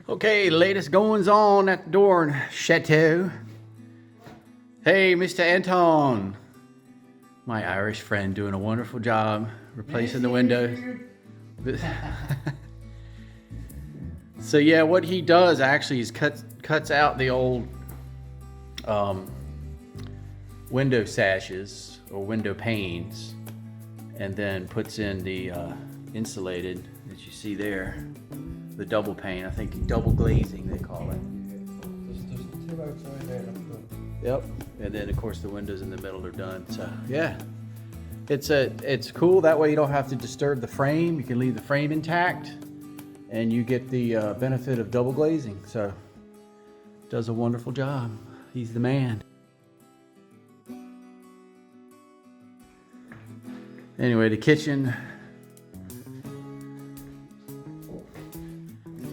Okay, latest goings on at the door, Chateau. Hey, Mr. Anton. My Irish friend doing a wonderful job replacing the windows. So yeah, what he does actually is cuts out the old window sashes or window panes, and then puts in the insulated that you see there, the double pane. I think double glazing they call it. There's the two outside there. Yep, and then of course the windows in the middle are done. So yeah, it's cool. That way you don't have to disturb the frame. You can leave the frame intact, and you get the benefit of double glazing. So does a wonderful job. He's the man. Anyway, the kitchen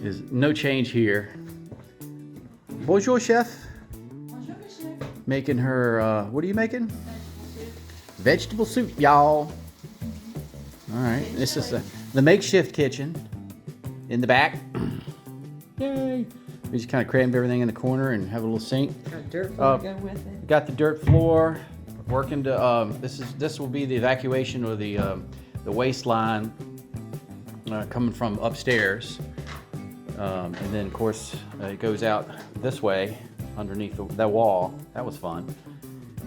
is no change here. Bonjour, chef. Bonjour, monsieur. Making her, what are you making? Vegetable soup, y'all. All right, this is the makeshift kitchen in the back. Yay. We just kind of crammed everything in the corner and have a little sink. Got dirt floor to go with it. Got the dirt floor. Working to, this will be the evacuation or the waistline coming from upstairs. And then of course it goes out this way underneath that wall. That was fun.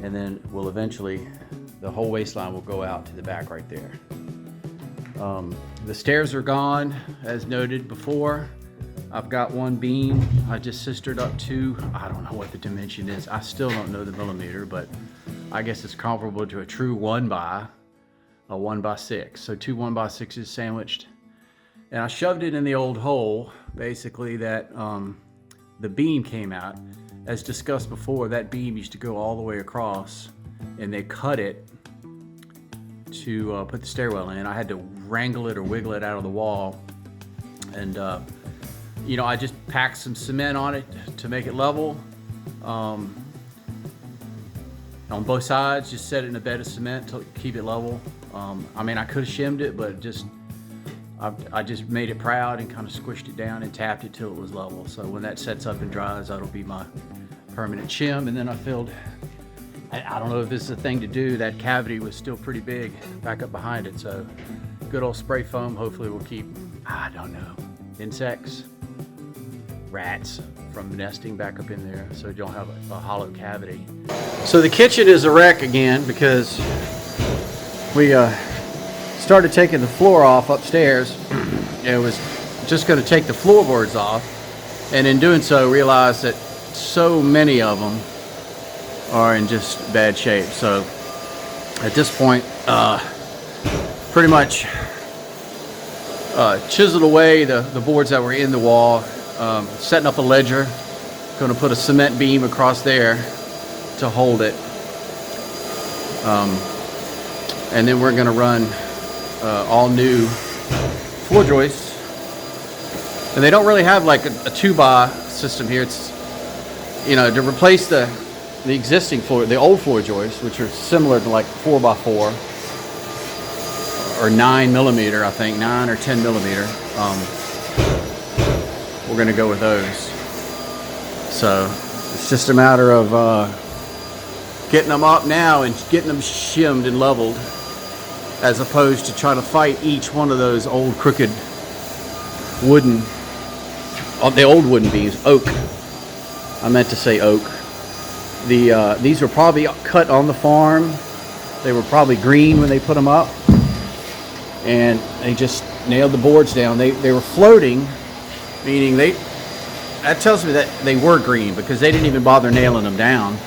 And then we'll eventually, the whole waistline will go out to the back right there. The stairs are gone, as noted before. I've got one beam I just sistered up to, I don't know what the dimension is. I still don't know the millimeter, but I guess it's comparable to a true 1x6. So two 1x6s sandwiched. And I shoved it in the old hole, basically, that the beam came out. As discussed before, that beam used to go all the way across, and they cut it to put the stairwell in. I had to wrangle it or wiggle it out of the wall. And, you know, I just packed some cement on it to make it level. On both sides, just set it in a bed of cement to keep it level. I mean, I could have shimmed it, but I just made it proud and kind of squished it down and tapped it till it was level. So when that sets up and dries, that'll be my permanent shim. And then I filled, I don't know if this is a thing to do, that cavity was still pretty big back up behind it. So good old spray foam hopefully will keep, I don't know, insects, rats from nesting back up in there, so you don't have a hollow cavity. So the kitchen is a wreck again because we started taking the floor off upstairs. It was just going to take the floorboards off, and in doing so realized that so many of them are in just bad shape. So at this point, pretty much chiseled away the boards that were in the wall. Setting up a ledger, going to put a cement beam across there to hold it, and then we're going to run all new floor joists, and they don't really have like a 2x system here. It's, you know, to replace the existing floor, the old floor joists, which are similar to like 4x4 or 9mm, I think 9 or 10mm. We're going to go with those. So it's just a matter of getting them up now and getting them shimmed and leveled, as opposed to trying to fight each one of those old crooked wooden, the old wooden beams, oak. I meant to say oak. These were probably cut on the farm. They were probably green when they put them up, and they just nailed the boards down. They were floating, meaning that tells me that they were green because they didn't even bother nailing them down.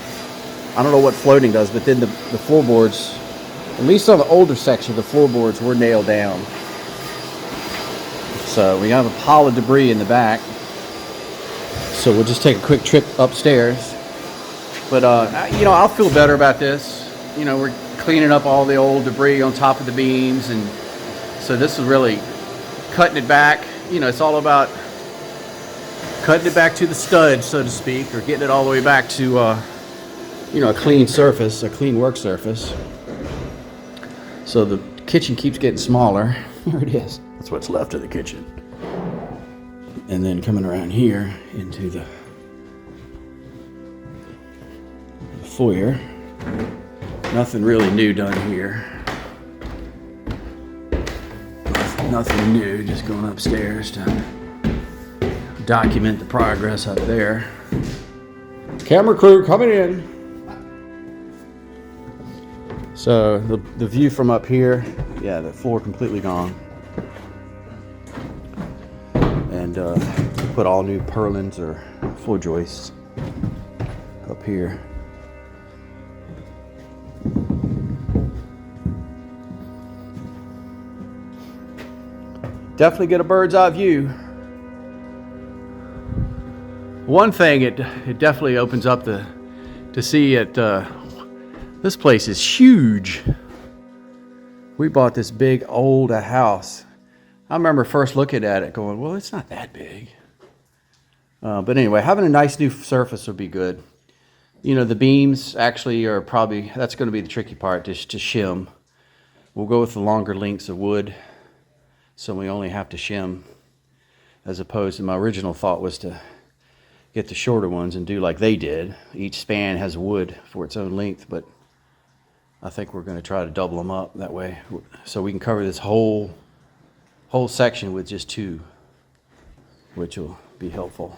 I don't know what floating does, but then the floorboards, at least on the older section, the floorboards were nailed down. So we have a pile of debris in the back. So we'll just take a quick trip upstairs. But, you know, I'll feel better about this. You know, we're cleaning up all the old debris on top of the beams. And so this is really cutting it back. You know, it's all about cutting it back to the stud, so to speak, or getting it all the way back to, you know, a clean surface, a clean work surface. So the kitchen keeps getting smaller. Here it is. That's what's left of the kitchen. And then coming around here into the foyer. Nothing really new done here. Nothing new, just going upstairs to document the progress up there. Camera crew coming in. So the view from up here, yeah, the floor completely gone. And put all new purlins or floor joists up here. Definitely get a bird's eye view. One thing it definitely opens up to see it. This place is huge. We bought this big old house. I remember first looking at it going, well, it's not that big. But anyway, having a nice new surface would be good. You know, the beams actually are probably, that's going to be the tricky part, just to shim. We'll go with the longer lengths of wood, so we only have to shim, as opposed to my original thought was to get the shorter ones and do like they did. Each span has wood for its own length, but I think we're going to try to double them up that way, so we can cover this whole section with just two, which will be helpful.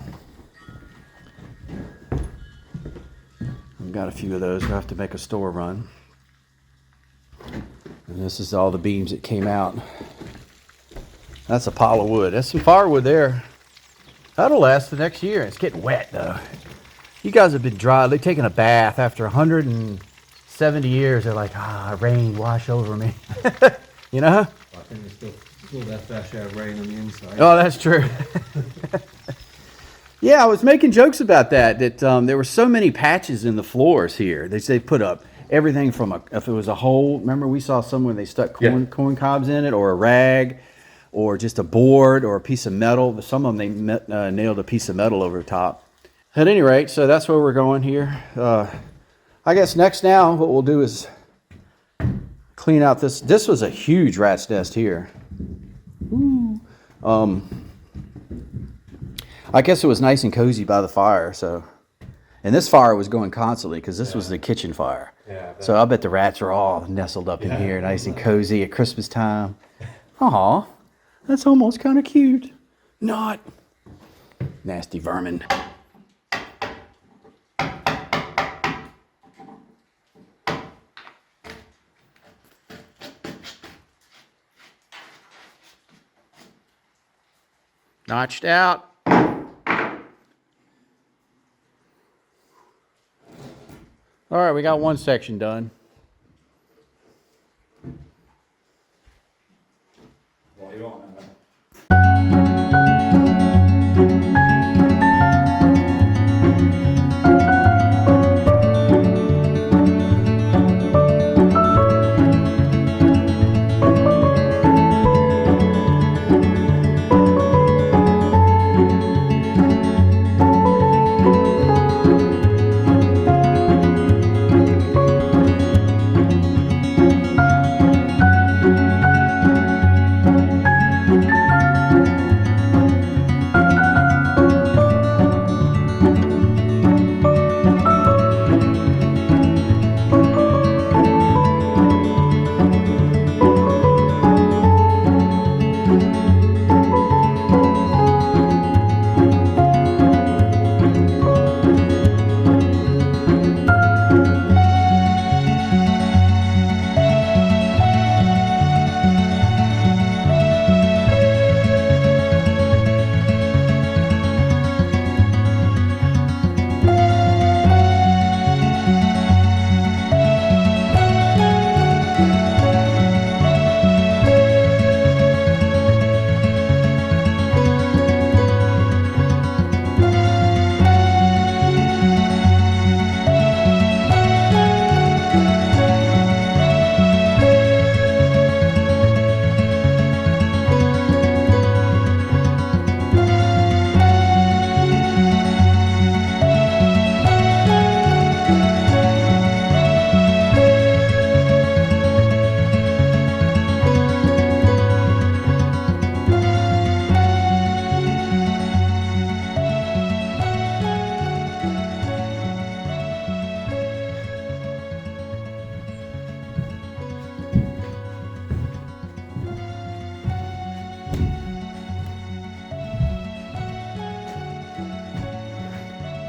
We've got a few of those. We'll have to make a store run. And this is all the beams that came out. That's a pile of wood. That's some firewood there. That'll last the next year. It's getting wet though. You guys have been dry. They've taken a bath after 170 years. They're like, rain wash over me. You know? I think it's still that fresh air rain on the inside. Oh, that's true. Yeah, I was making jokes about that there were so many patches in the floors here. They put up everything from if it was a hole. Remember we saw somewhere they stuck corn cobs in it, or a rag, or just a board, or a piece of metal. Some of them they nailed a piece of metal over the top. At any rate, so that's where we're going here. I guess next now what we'll do is clean out this. This was a huge rat's nest here. Ooh. I guess it was nice and cozy by the fire. So, and this fire was going constantly because this was the kitchen fire. Yeah, so I bet the rats are all nestled up in here, nice and cozy at Christmas time. Aw, that's almost kind of cute. Not. Nasty vermin. Notched out. All right, we got one section done. Well, you want that.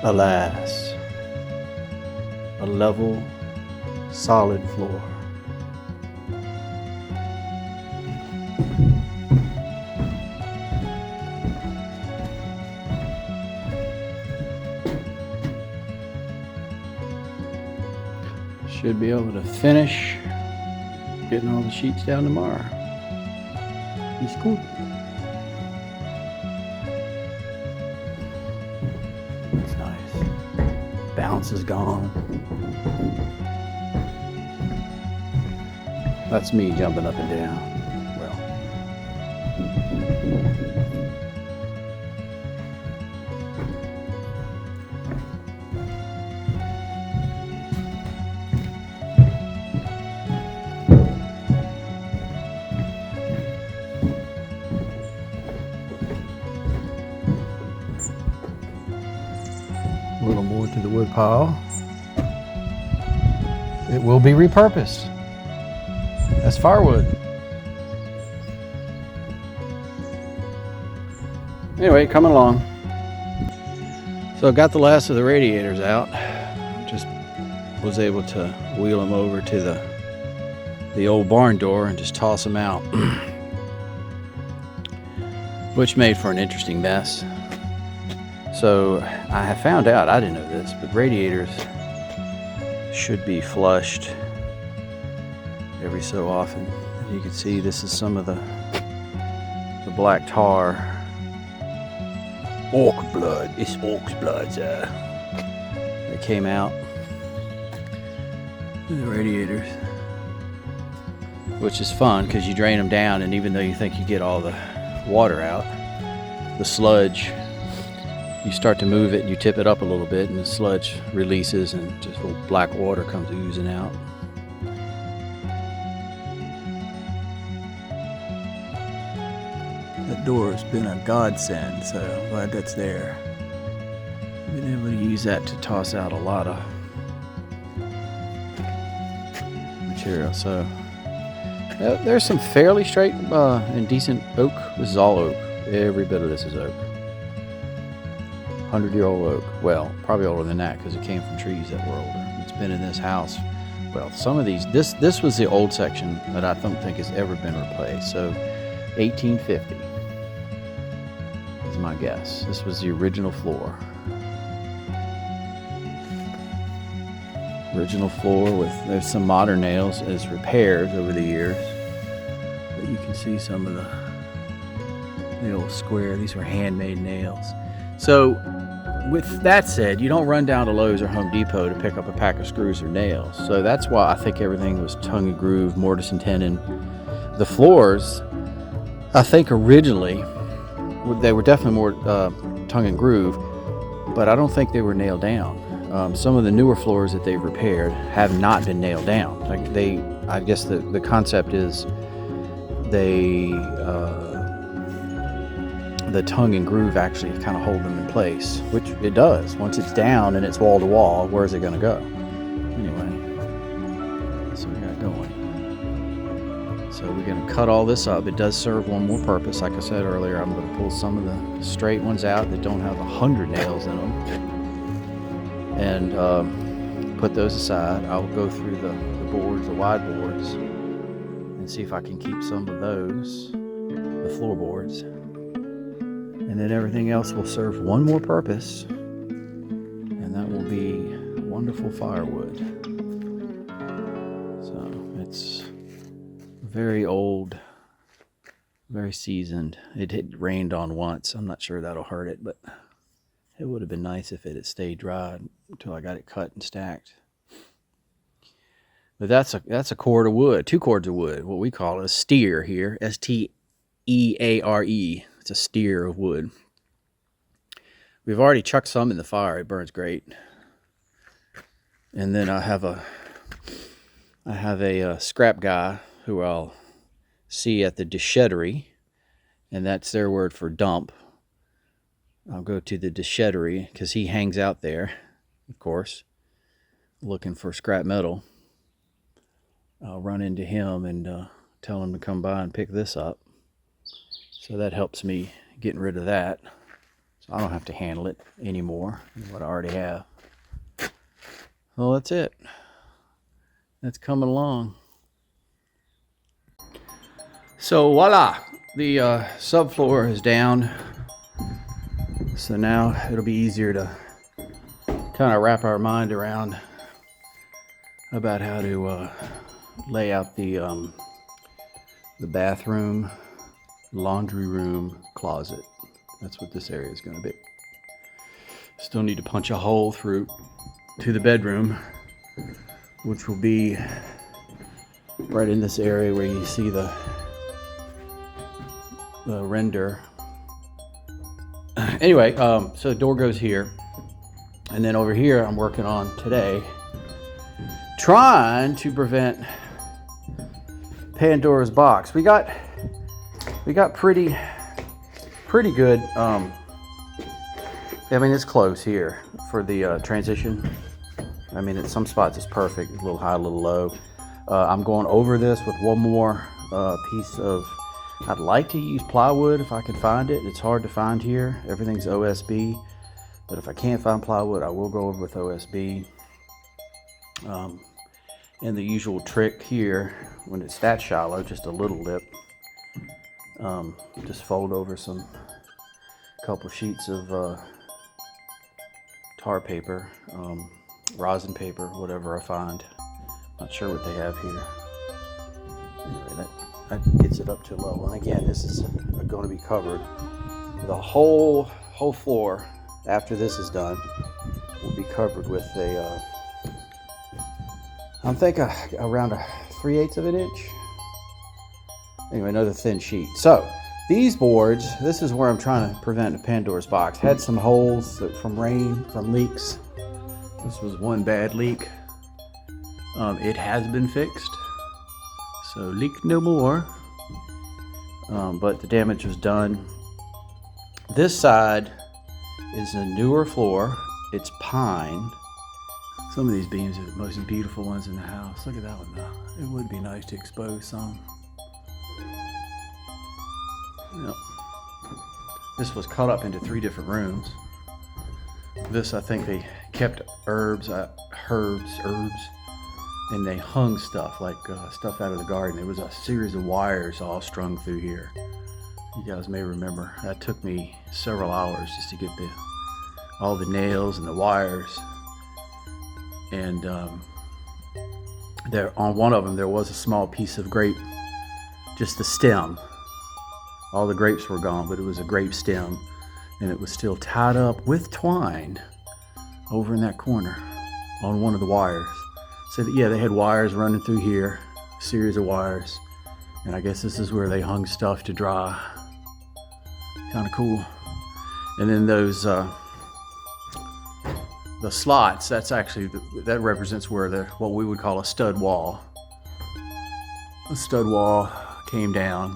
Alas, a level, solid floor. Should be able to finish getting all the sheets down tomorrow. It's cool. It's nice. Bounce is gone. That's me jumping up and down. Well. A little more to the wood pile. It will be repurposed as firewood. Anyway, coming along. So I got the last of the radiators out. Just was able to wheel them over to the old barn door and just toss them out. Which made for an interesting mess. So I have found out, I didn't know this, but radiators should be flushed every so often. As you can see, this is some of the black tar. Orc blood. It's orc's blood that came out of the radiators. Which is fun because you drain them down, and even though you think you get all the water out, the sludge, you start to move it and you tip it up a little bit and the sludge releases and just little black water comes oozing out. That door has been a godsend, so I'm glad that's there. I've been able to use that to toss out a lot of material. So there's some fairly straight and decent oak. This is all oak. Every bit of this is oak. 100-year-old oak. Well, probably older than that because it came from trees that were older. It's been in this house. Well, some of these, this was the old section that I don't think has ever been replaced. So 1850 is my guess. This was the original floor. Original floor with, there's some modern nails as repairs over the years. But you can see some of the old square. These were handmade nails. So with that said, you don't run down to Lowe's or Home Depot to pick up a pack of screws or nails. So that's why I think everything was tongue and groove, mortise and tenon. The floors, I think originally, they were definitely more tongue and groove, but I don't think they were nailed down. Some of the newer floors that they've repaired have not been nailed down. Like I guess the concept is the tongue and groove actually kind of hold them in place, which it does. Once it's down and it's wall to wall, where's it going to go? Anyway, that's what we got going. So we're going to cut all this up. It does serve one more purpose. Like I said earlier, I'm going to pull some of the straight ones out that don't have 100 nails in them and put those aside. I'll go through the boards, the wide boards, and see if I can keep some of those, the floorboards. And then everything else will serve one more purpose, and that will be wonderful firewood. So it's very old, very seasoned. It had rained on once. I'm not sure that'll hurt it, but it would have been nice if it had stayed dry until I got it cut and stacked. But that's a cord of wood, 2 cords of wood, what we call a steer here, S-T-E-A-R-E. It's a steer of wood. We've already chucked some in the fire. It burns great. And then I have a scrap guy who I'll see at the déchetterie, and that's their word for dump. I'll go to the déchetterie because he hangs out there, of course, looking for scrap metal. I'll run into him and tell him to come by and pick this up. So that helps me getting rid of that. I don't have to handle it anymore than what I already have. Well, that's it. That's coming along. So voila, the subfloor is down. So now it'll be easier to kind of wrap our mind around about how to lay out the bathroom, laundry room, closet. That's what this area is going to be. Still need to punch a hole through to the bedroom, which will be right in this area where you see the render. Anyway, so the door goes here, and then over here I'm working on today, trying to prevent Pandora's box. We got pretty good. I mean, it's close here for the transition. I mean, in some spots it's perfect, a little high, a little low. I'm going over this with one more piece of. I'd like to use plywood if I can find it. It's hard to find here. Everything's OSB, but if I can't find plywood, I will go over with OSB. And the usual trick here, when it's that shallow, just a little lip, just fold over couple sheets of tar paper, rosin paper, whatever I find. Not sure what they have here. Anyway, that gets it up to a level. And again, this is going to be covered. The whole floor, after this is done, will be covered with a, I'm thinking around 3/8 of an inch. Anyway, another thin sheet. So these boards, this is where I'm trying to prevent a Pandora's box. Had some holes from rain, from leaks. This was one bad leak. It has been fixed. So leak no more, but the damage was done. This side is a newer floor. It's pine. Some of these beams are the most beautiful ones in the house. Look at that one though. It would be nice to expose some. Yep. This was cut up into 3 different rooms. This, I think they kept herbs, and they hung stuff, like stuff out of the garden. It was a series of wires all strung through here. You guys may remember. That took me several hours just to get all the nails and the wires. And there, on one of them, there was a small piece of grape, just the stem. All the grapes were gone, but it was a grape stem, and it was still tied up with twine over in that corner on one of the wires. So yeah, they had wires running through here, a series of wires, and I guess this is where they hung stuff to dry. Kind of cool. And then those the slots, that's actually that represents where what we would call a stud wall. The stud wall came down.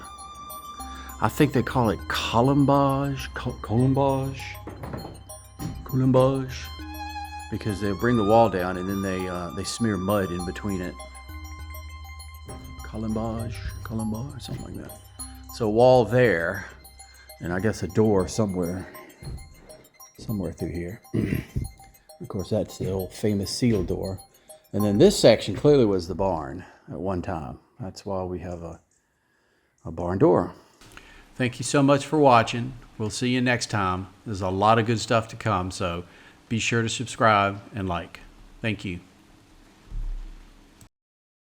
I think they call it colombage, because they bring the wall down and then they smear mud in between it. Colombage, something like that. So a wall there, and I guess a door somewhere through here. Of course, that's the old famous seal door. And then this section clearly was the barn at one time. That's why we have a barn door. Thank you so much for watching. We'll see you next time. There's a lot of good stuff to come, so be sure to subscribe and like. Thank you.